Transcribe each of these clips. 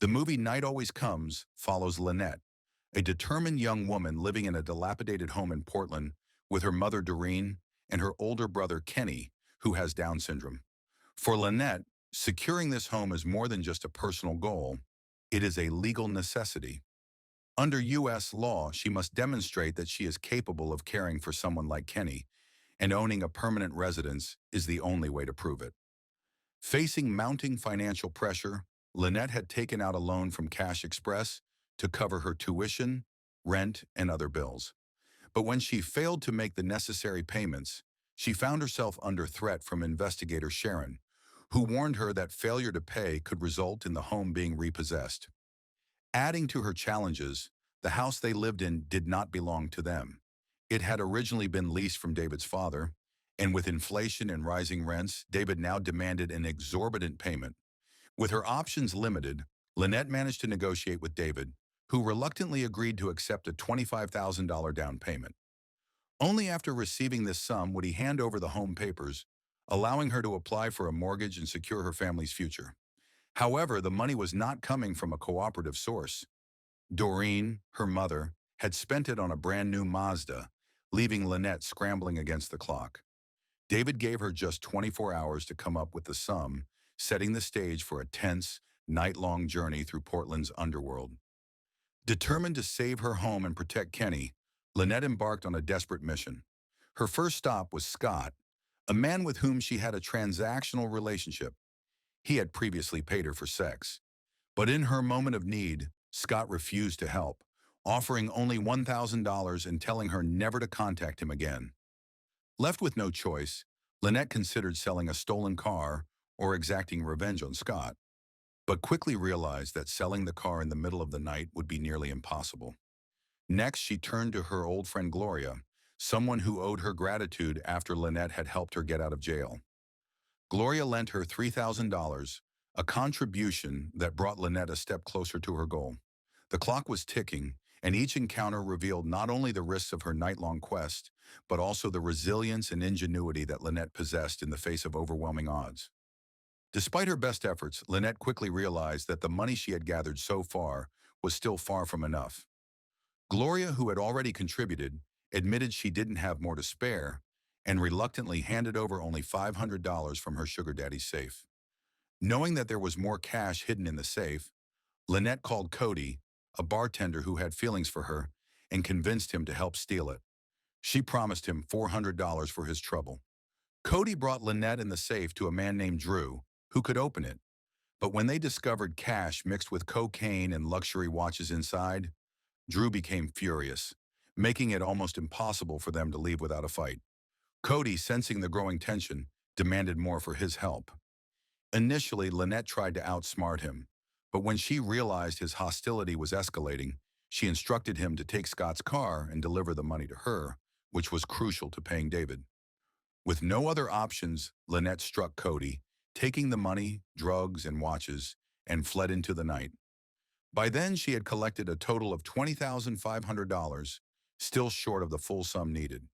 The movie Night Always Comes follows Lynette, a determined young woman living in a dilapidated home in Portland with her mother Doreen and her older brother Kenny, who has Down syndrome. For Lynette, securing this home is more than just a personal goal. It is a legal necessity. Under U.S. law, she must demonstrate that she is capable of caring for someone like Kenny, and owning a permanent residence is the only way to prove it. Facing mounting financial pressure, Lynette had taken out a loan from Cash Express to cover her tuition, rent, and other bills. But when she failed to make the necessary payments, she found herself under threat from investigator Sharon, who warned her that failure to pay could result in the home being repossessed. Adding to her challenges, the house they lived in did not belong to them. It had originally been leased from David's father, and with inflation and rising rents, David now demanded an exorbitant payment. With her options limited, Lynette managed to negotiate with David, who reluctantly agreed to accept a $25,000 down payment. Only after receiving this sum would he hand over the home papers, allowing her to apply for a mortgage and secure her family's future. However, the money was not coming from a cooperative source. Doreen, her mother, had spent it on a brand new Mazda, leaving Lynette scrambling against the clock. David gave her just 24 hours to come up with the sum, setting the stage for a tense, night-long journey through Portland's underworld. Determined to save her home and protect Kenny, Lynette embarked on a desperate mission. Her first stop was Scott, a man with whom she had a transactional relationship. He had previously paid her for sex. But in her moment of need, Scott refused to help, offering only $1,000 and telling her never to contact him again. Left with no choice, Lynette considered selling a stolen car or exacting revenge on Scott, but quickly realized that selling the car in the middle of the night would be nearly impossible. Next, she turned to her old friend Gloria, someone who owed her gratitude after Lynette had helped her get out of jail. Gloria lent her $3,000, a contribution that brought Lynette a step closer to her goal. The clock was ticking, and each encounter revealed not only the risks of her night-long quest, but also the resilience and ingenuity that Lynette possessed in the face of overwhelming odds. Despite her best efforts, Lynette quickly realized that the money she had gathered so far was still far from enough. Gloria, who had already contributed, admitted she didn't have more to spare and reluctantly handed over only $500 from her sugar daddy's safe. Knowing that there was more cash hidden in the safe, Lynette called Cody, a bartender who had feelings for her, and convinced him to help steal it. She promised him $400 for his trouble. Cody brought Lynette and the safe to a man named Drew, who could open it. But when they discovered cash mixed with cocaine and luxury watches inside, Drew became furious, making it almost impossible for them to leave without a fight. Cody, sensing the growing tension, demanded more for his help. Initially, Lynette tried to outsmart him, but when she realized his hostility was escalating, she instructed him to take Scott's car and deliver the money to her, which was crucial to paying David. With no other options, Lynette struck Cody, taking the money, drugs, and watches, and fled into the night. By then, she had collected a total of $20,500, still short of the full sum needed.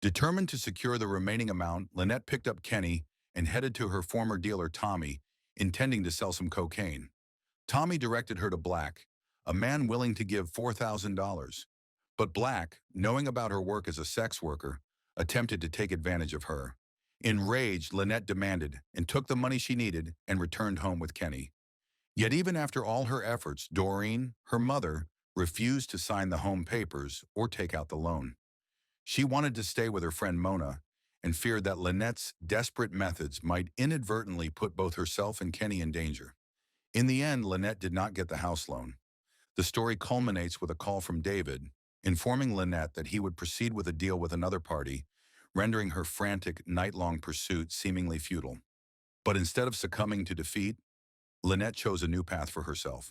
Determined to secure the remaining amount, Lynette picked up Kenny and headed to her former dealer Tommy, intending to sell some cocaine. Tommy directed her to Black, a man willing to give $4,000. But Black, knowing about her work as a sex worker, attempted to take advantage of her. Enraged, Lynette demanded and took the money she needed and returned home with Kenny. Yet even after all her efforts, Doreen, her mother, refused to sign the home papers or take out the loan. She wanted to stay with her friend Mona and feared that Lynette's desperate methods might inadvertently put both herself and Kenny in danger. In the end, Lynette did not get the house loan. The story culminates with a call from David, informing Lynette that he would proceed with a deal with another party, rendering her frantic, night-long pursuit seemingly futile. But instead of succumbing to defeat, Lynette chose a new path for herself.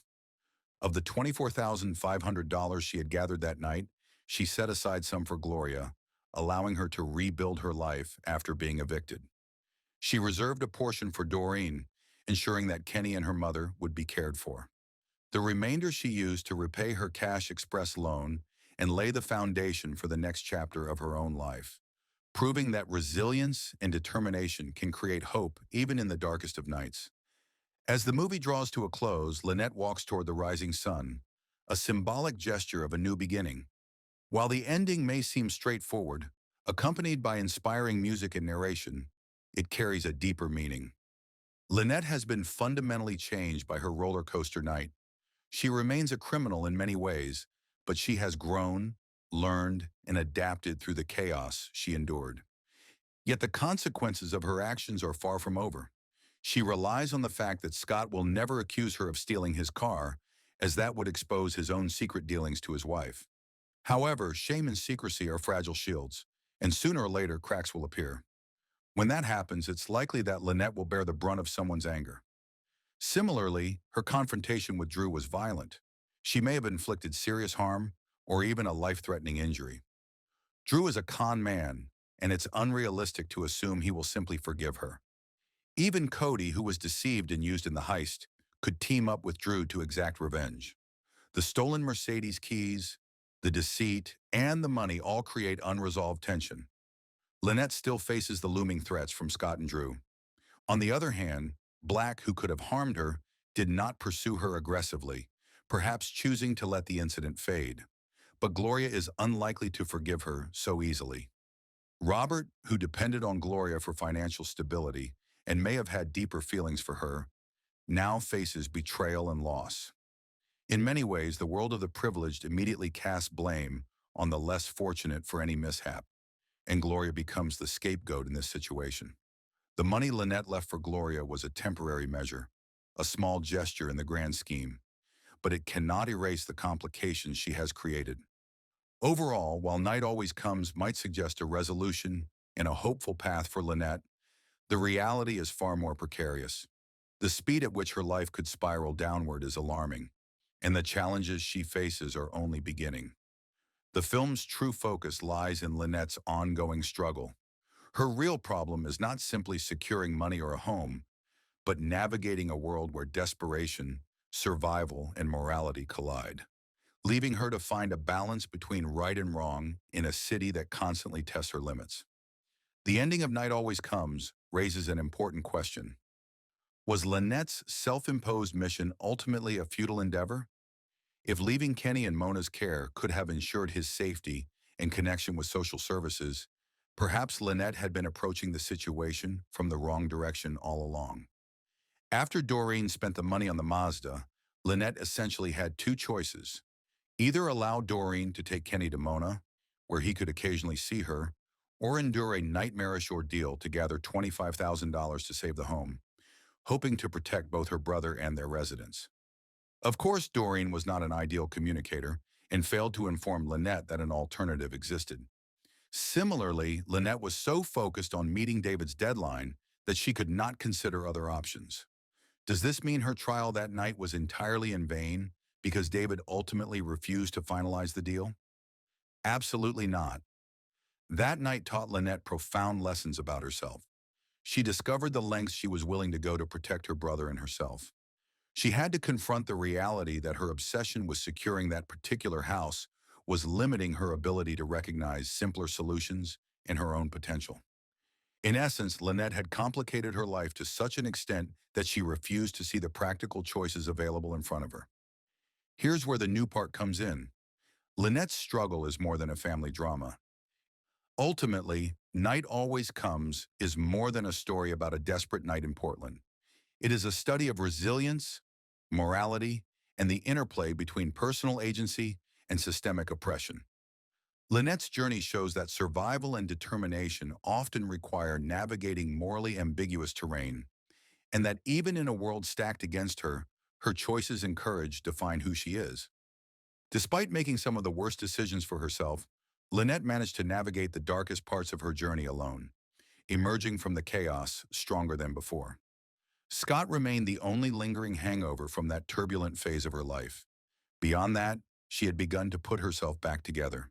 Of the $24,500 she had gathered that night, she set aside some for Gloria, allowing her to rebuild her life after being evicted. She reserved a portion for Doreen, ensuring that Kenny and her mother would be cared for. The remainder she used to repay her Cash Express loan and lay the foundation for the next chapter of her own life, proving that resilience and determination can create hope even in the darkest of nights. As the movie draws to a close, Lynette walks toward the rising sun, a symbolic gesture of a new beginning. While the ending may seem straightforward, accompanied by inspiring music and narration, it carries a deeper meaning. Lynette has been fundamentally changed by her roller coaster night. She remains a criminal in many ways, but she has grown, learned, and adapted through the chaos she endured. Yet the consequences of her actions are far from over. She relies on the fact that Scott will never accuse her of stealing his car, as that would expose his own secret dealings to his wife. However, shame and secrecy are fragile shields, and sooner or later cracks will appear. When that happens, it's likely that Lynette will bear the brunt of someone's anger. Similarly, her confrontation with Drew was violent. She may have inflicted serious harm or even a life-threatening injury. Drew is a con man, and it's unrealistic to assume he will simply forgive her. Even Cody, who was deceived and used in the heist, could team up with Drew to exact revenge. The stolen Mercedes keys, the deceit, and the money all create unresolved tension. Lynette still faces the looming threats from Scott and Drew. On the other hand, Black, who could have harmed her, did not pursue her aggressively, perhaps choosing to let the incident fade. But Gloria is unlikely to forgive her so easily. Robert, who depended on Gloria for financial stability and may have had deeper feelings for her, now faces betrayal and loss. In many ways, the world of the privileged immediately casts blame on the less fortunate for any mishap, and Gloria becomes the scapegoat in this situation. The money Lynette left for Gloria was a temporary measure, a small gesture in the grand scheme, but it cannot erase the complications she has created. Overall, while Night Always Comes might suggest a resolution and a hopeful path for Lynette, the reality is far more precarious. The speed at which her life could spiral downward is alarming, and the challenges she faces are only beginning. The film's true focus lies in Lynette's ongoing struggle. Her real problem is not simply securing money or a home, but navigating a world where desperation, survival, and morality collide, leaving her to find a balance between right and wrong in a city that constantly tests her limits. The ending of Night Always Comes raises an important question. Was Lynette's self-imposed mission ultimately a futile endeavor? If leaving Kenny in Mona's care could have ensured his safety and connection with social services, perhaps Lynette had been approaching the situation from the wrong direction all along. After Doreen spent the money on the Mazda, Lynette essentially had two choices. Either allow Doreen to take Kenny to Mona, where he could occasionally see her, or endure a nightmarish ordeal to gather $25,000 to save the home, hoping to protect both her brother and their residents. Of course, Doreen was not an ideal communicator and failed to inform Lynette that an alternative existed. Similarly, Lynette was so focused on meeting David's deadline that she could not consider other options. Does this mean her trial that night was entirely in vain because David ultimately refused to finalize the deal? Absolutely not. That night taught Lynette profound lessons about herself. She discovered the lengths she was willing to go to protect her brother and herself. She had to confront the reality that her obsession with securing that particular house was limiting her ability to recognize simpler solutions and her own potential. In essence, Lynette had complicated her life to such an extent that she refused to see the practical choices available in front of her. Here's where the new part comes in. Lynette's struggle is more than a family drama. Ultimately, Night Always Comes is more than a story about a desperate night in Portland. It is a study of resilience, morality, and the interplay between personal agency and systemic oppression. Lynette's journey shows that survival and determination often require navigating morally ambiguous terrain, and that even in a world stacked against her, her choices and courage define who she is. Despite making some of the worst decisions for herself, Lynette managed to navigate the darkest parts of her journey alone, emerging from the chaos stronger than before. Scott remained the only lingering hangover from that turbulent phase of her life. Beyond that, she had begun to put herself back together.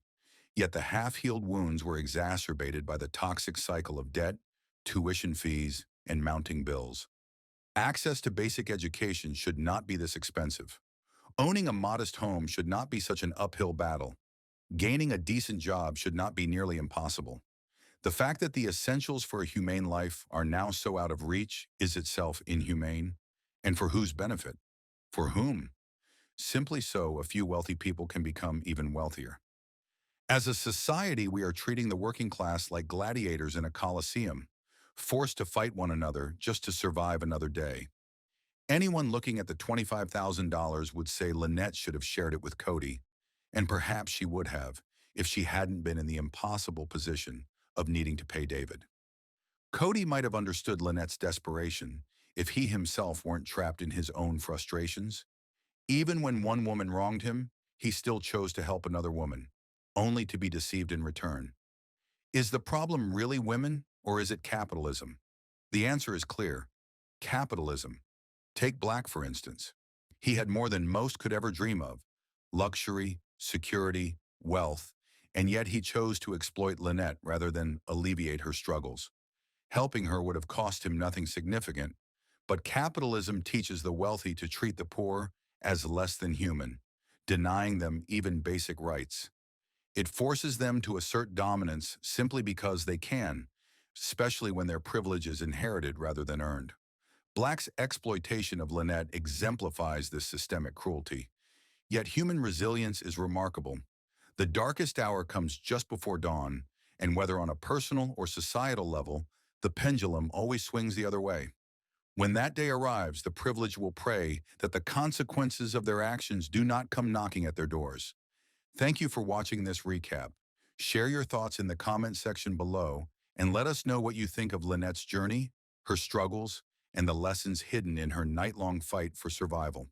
Yet the half-healed wounds were exacerbated by the toxic cycle of debt, tuition fees, and mounting bills. Access to basic education should not be this expensive. Owning a modest home should not be such an uphill battle. Gaining a decent job should not be nearly impossible. The fact that the essentials for a humane life are now so out of reach is itself inhumane, And for whose benefit? For whom? Simply so, a few wealthy people can become even wealthier. As a society, we are treating the working class like gladiators in a coliseum, forced to fight one another just to survive another day. Anyone looking at the $25,000 would say Lynette should have shared it with Cody, and perhaps she would have if she hadn't been in the impossible position of needing to pay David. Cody might have understood Lynette's desperation if he himself weren't trapped in his own frustrations. Even when one woman wronged him, he still chose to help another woman, only to be deceived in return. Is the problem really women, or is it capitalism? The answer is clear. Capitalism. Take Black, for instance. He had more than most could ever dream of: luxury, security, wealth, and yet he chose to exploit Lynette rather than alleviate her struggles. Helping her would have cost him nothing significant, but capitalism teaches the wealthy to treat the poor as less than human, denying them even basic rights. It forces them to assert dominance simply because they can, especially when their privilege is inherited rather than earned. Black's exploitation of Lynette exemplifies this systemic cruelty. Yet human resilience is remarkable. The darkest hour comes just before dawn, and whether on a personal or societal level, the pendulum always swings the other way. When that day arrives, the privileged will pray that the consequences of their actions do not come knocking at their doors. Thank you for watching this recap. Share your thoughts in the comment section below and let us know what you think of Lynette's journey, her struggles, and the lessons hidden in her night-long fight for survival.